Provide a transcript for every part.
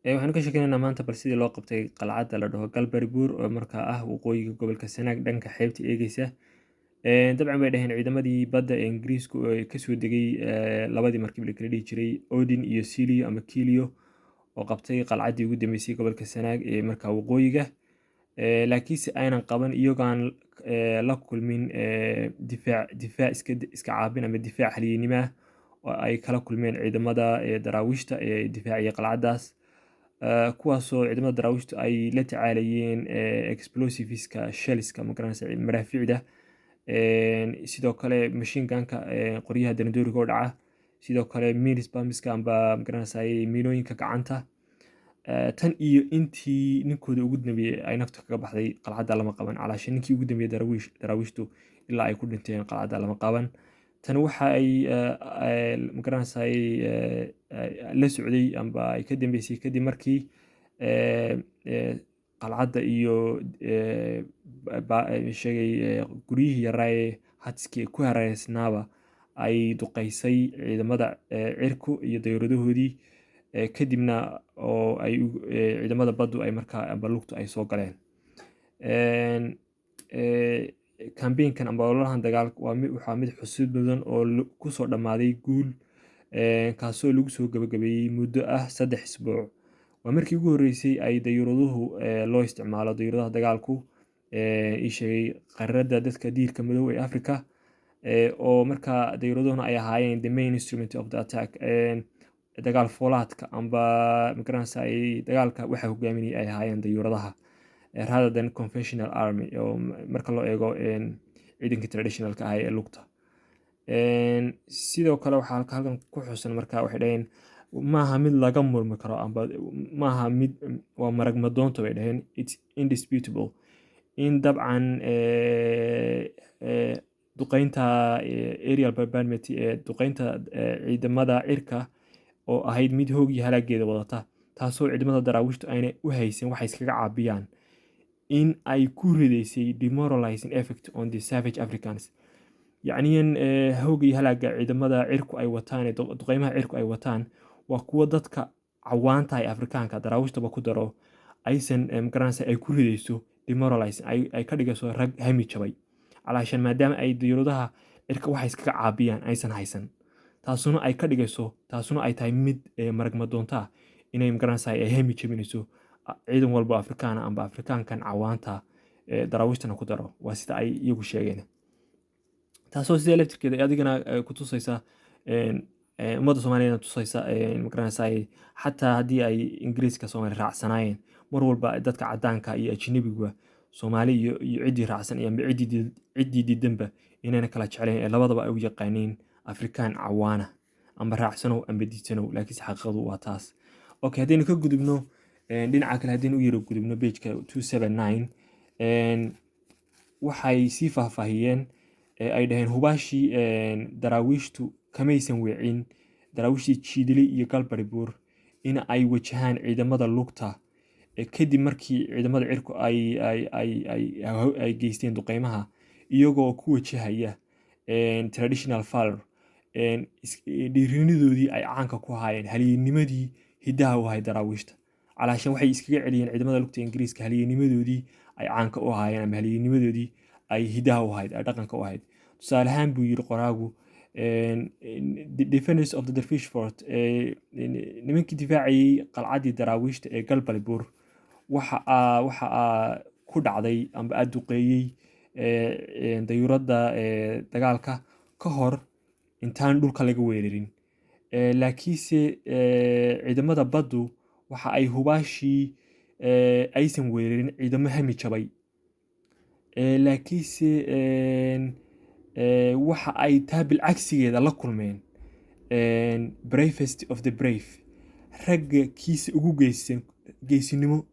waxaanu ka sheekeynaynaa maanta bal sidii loo qabtay qalcadda la dhaho Galbaribuur oo markaa ah waqooyiga gobolka Sanaag dhanka xeebta eegaysa. Dabcan bay dhaheen ciidamadii badda ee Ingiriisku oo kasoo degay labadii markib la kala dhihi jiray Odin iyo Silio ama Kilio oo qabtay qalcaddii ugu dambeysay gobolka Sanaag ee markaa waqooyiga. Laakiinse aynan qaban iyagaan la kulmin difaac iska caabin ama difaac halyeynimo ah oo ay kala kulmeen ciidamada daraawiishta ee difaacaya qalcaddaas. kuwaasoo ciidamada daraawiishtu ay la tacaalayeen explosiveska shelliska magaranaysa maraaficda, sidoo kale machine gunka qoryaha danadooriga oo dhaca, sidoo kale minis bamiska amba magaranaysa miinooyinka gacanta. tan iyo intii ninkooda ugu dambeeyay ay nafta kaga baxday qalcadda lama qaban, calaasha ninkii ugu dambeeyay daraawiishtu ilaa ay ku dhinteen qalcadda lama qaban. tan waxa ay magaranaysa la socday amba ay ka dambeysay kadib markii qalcadda iyo sheegay guryihii yaraaye hatiskii ku hareereysnaaba ay duqeysay ciidamada cirku iyo dayuuradahoodii, kadibna oo ay ciidamada baddu ay markaa amba lugtu ay soo galeen. Campaignkan amba ololahan dagaalka waxaa mid xusid mudan oo kusoo dhammaaday guul, kaasoo lagu soo gabagabeeyey muddo ah 3 isbuuc. waa markii ugu horreysay ay dayuuraduhu loo isticmaalo dayuuradaha dagaalku ii sheegay qaaradda dadka diirka madow ee Afrika, oo markaa dayuuraduhuna ay ahaayeen the main instrument of the attack. dagaal foolaadka amba magaranaysa dagaalka waxa hogaaminaya ay ahaayeen dayuuradaha rather than conventional army oo marka loo eego ciidankii traditionalka ah ee lugta. sidoo kale waxaa halkan ku xusan markaa waxay dhaheen maaha mid laga murmi karo amba maaha mid waa marag madoonto bay dhaheen, it's indisputable in dabcan duqeynta aerial bombardment ee duqeynta ciidamada cirka oo ahayd mid hoog iyo halaageeda wadata, taasoo ciidamada daraawiishtu ayna u haysan waxay iskaga caabiyaan, in ay ku ridaysay demoralizing effect on the savage Africans. yacniyan hoog iyo halaaga ciidamada cirku ay wataan duqeymaha cirku ay wataan waa kuwa dadka cawaanta ee Afrikaanka daraawiishtaba ku daro aysan magaranaysa ay ku ridayso demoralizing ay ka dhigayso rag hami jabay, calaashan maadaama ay dayuuradaha cirka waxay iskaga caabiyaan aysan haysan, taasuna ay ka dhigayso taasuna ay tahay mid marag madoonta inay magaranaysa ay hami jabinayso ciidan walba Afrikaan amba Afrikaankan cawaanta daraawiishtana ku daro. waa sida ay iyagu sheegeen, taasoo sidee laftirkeeda adigana ku tusaysa ummadda Soomaaliyeed tusaysa magaranaysa xataa haddii ay Ingiriiska Soomaali raacsanaayeen mar walba dadka cadaanka iyo ajnabiguba Soomaali iyo ciddii raacsan iyo ciddii diidanba inayna kala jeclayn ee labadaba ay u yaqaaniin Afrikaan cawaana amba raacsanow amba diidsanow, laakiinse xaqiiqadu waa taas. okay, haddaynu ka gudubno dhinaca kale, haddaynu u yaro gudubno pageka 279, waxay sii faahfaahiyeen ay dhaheen hubaashii daraawiishtu kamaysan weecin daraawiishtii Jiidile iyo Galbaribuur in ay wajahaan ciidamada lugta kadib markii ciidamada cirku ay geysteen duqeymaha iyagoo ku wajahaya traditional valor, dhiirinidoodii ay caanka ku ahaayeen halyeynimadii hidaha u ahayd daraawiishta, calaashan waxay iskaga celiyeen ciidamada lugta Ingiriiska halyeynimadoodii ay caanka u ahaayeen ama halyeynimadoodii ay hidaha u ahayd ay dhaqanka u ahayd. tusaale ahaan buu yiri qoraagu the defenders of the Dervish Fort, nimankii difaacayay qalcaddii daraawiishta ee Galbaribuur waxa ku dhacday amba duqeeyey dayuuradda dagaalka ka hor intaan dhulka laga weerarin. laakiinse ciidamada baddu waxa ay hubaashii aysan weerarin ciidamo hami jabay, laakiinse waxa ay taa bilcagsigeeda la kulmeen bravest of the brave, ragga kiisa ugu geesinimo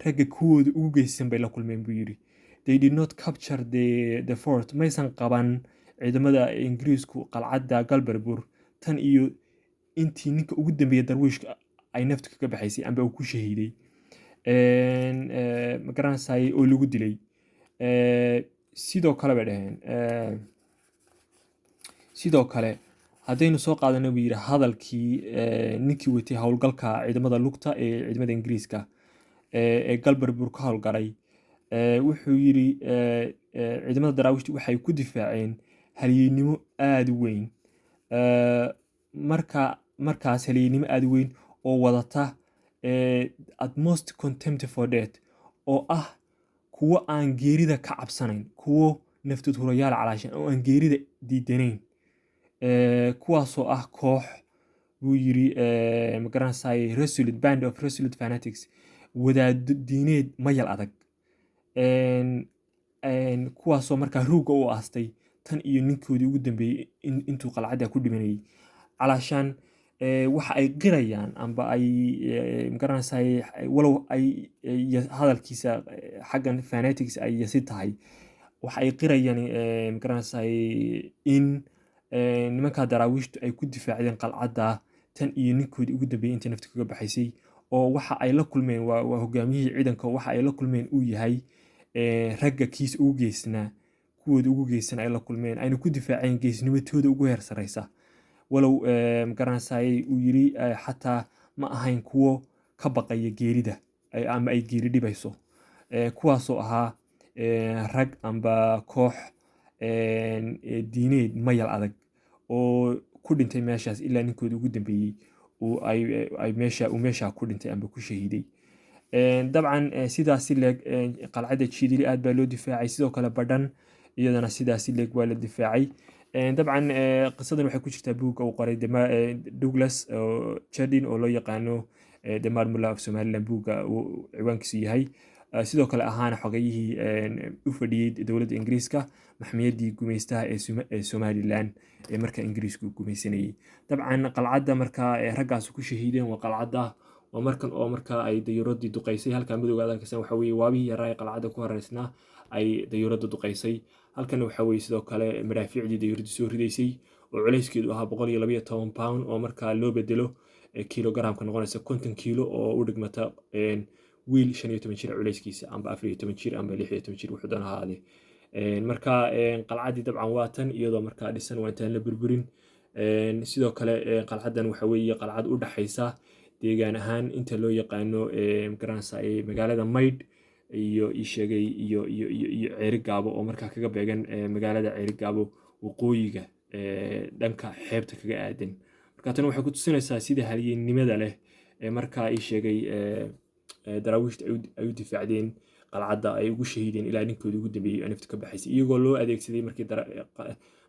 ragga kuwooda ugu geysan bay la kulmeen buu yiri. they did not capture the fort, maysan qaban ciidamada Ingiriisku qalcadda Galbaribuur tan iyo intii ninka ugu dambeeyay darwiishka ay nafta kaga baxaysay amba uu ku shahiiday magaranaysa oo lagu dilay. sidoo kale bay dhaheen sidoo kale haddaynu soo qaadano buu yidhi hadalkii ninkii watay howlgalka ciidamada lugta ee ciidamada ingiriiska ee galbarbuur ka howlgalay wuxuu yidhi ciidamada daraawiishta waxay ku difaaceen halyeynimo aada u weyn markaas halyeynimo aada u weyn oo wadata utmost contempt for death oo ah kuwo aan geerida ka cabsanayn, kuwo naftood hurayaal calaashan oo aan geerida diidanayn, kuwaasoo ah koox buu yidhi magaranaysaay resolute band of resolute fanatics, wadaado diineed mayal adag, kuwaasoo markaa ruugga u aastay tan iyo ninkoodii ugu dambeeyey intuu qalcadda ku dhimanayay calaashaan waxa ay qirayaan amba ay magaranaysaay walow ay hadalkiisa xaggan fanatics ay yasi tahay, waxa ay qirayaan magaranaysaay in nimanka daraawiishtu ay ku difaacdeen qalcadda tan iyo ninkoodii ugu dambeeyey intii nafta kaga baxaysay, oo waxa ay la kulmeen waa hogaamiyihii ciidanka, waxa ay la kulmeen uu yahay ragga kiis ugu geysnaa, kuwooda ugu geysan ay la kulmeen, ayna ku difaaceen geesnimadooda ugu heer sareysa, walow magaranaysaay uu yidhi xataa ma ahayn kuwo ka baqaya geerida ama ay geeri dhibayso, kuwaasoo ahaa rag amba koox diineed mayal adag oo ku dhintay meeshaas ilaa ninkooda ugu dambeeyey uu meesha ku dhintay amba ku shahiiday. dabcan sidaasi leeg qalcadda Jidili aad baa loo difaacay, sidoo kale Badhan iyadana sidaasi leeg waa la difaacay. dabcan qisadan waxay ku jirtaa buugga uu qoray Douglas Jardine oo loo yaqaano The Mad Mullah of Somaliland, buugga uu ciwaankiisu yahay, sidoo kale ahaana xogayihii u fadhiyey dowladda Ingiriiska maxmiyadii gumeystaha ee Somaliland ee marka Ingiriisku gumeysanayay. dabcan qalcadda marka raggaas ku shahiideen waa qalcadda waa markan oo marka ay dayuuradii duqeysay, halka madowga adankasan waxa weeye waabihii yaraa ee qalcadda ku hareysnaa ay dayuuradda duqeysay, halkan waxa weeye sidoo kale madaafiicdii dayuuradda soo ridaysay oo culayskeedu ahaa 112 pound oo marka loo bedelo kilogaramka noqonaysa 50 kilo oo u dhigmata wiil 15 jir culayskiisa amba 14 jir amba 16 jir wuxuu doona ahaade. marka qalcaddii dabcan waa tan iyadoo marka dhisan waa intaan la burburin. sidoo kale qalcaddan waxa weeye qalcad u dhaxaysa deegaan ahaan inta loo yaqaano magaranaysaay magaalada Maydh iyo Ceerigaabo oo markaa kaga beegan magaalada Ceerigaabo waqooyiga dhanka xeebta kaga aadan. marka tan waxay ku tusinaysaa sida halyeennimada leh marka ay sheegay daraawiishta ay u difaacdeen qalcadda, ay ugu shahiideen ilaa ninkooda ugu dambeeyey nafta ka baxaysay, iyagoo loo adeegsaday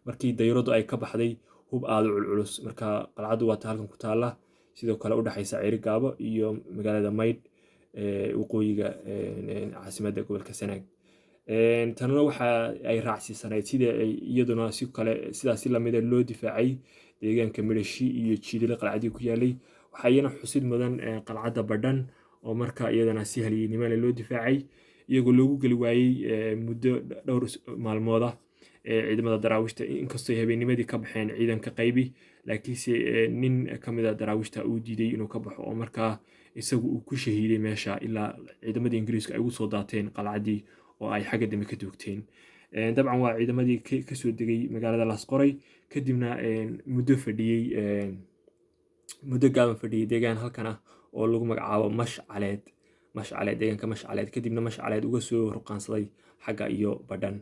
markii dayuuraddu ay ka baxday hub aada u culculus. marka qalcaddu waa ta halkan ku taalla, sidoo kale u dhaxaysa Ceerigaabo iyo magaalada Maydh waqooyiga caasimadda gobolka Sanaag. tanuna waxa ay raacsiisanayd sida iyaduna sidaas lamid ah loo difaacay deegaanka Midhashi iyo Jidili qalcaddii ku yaalay. waxaa iyana xusid mudan qalcadda Badhan oo marka iyadana si halyeennimo leh loo difaacay, iyagoo loogu geli waayey muddo dhowr maalmood ah ciidamada daraawiishta, inkastoo habeennimadii ka baxeen ciidanka qaybi, laakiinse nin ka mid ah daraawiishta uu diiday inuu ka baxo oo markaa isagu uu ku shahiiday meesha ilaa ciidamadii Ingiriiska ay ugu soo daateen qalcaddii oo ay xagga dambe ka doogteen. dabcan waa ciidamadii ka soo degay magaalada Laasqoray, kadibna muddo gaaban fadhiyey deegaan halkan ah oo lagu magacaabo Mashcaleed, deegaanka Mashcaleed, kadibna Mashcaleed uga soo ruqaansaday xagga iyo Badhan.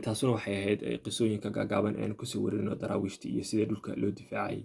taasuna waxay ahayd qisooyinka gaagaaban aan kusoo warino daraawiishtii iyo sida dhulka loo difaacay.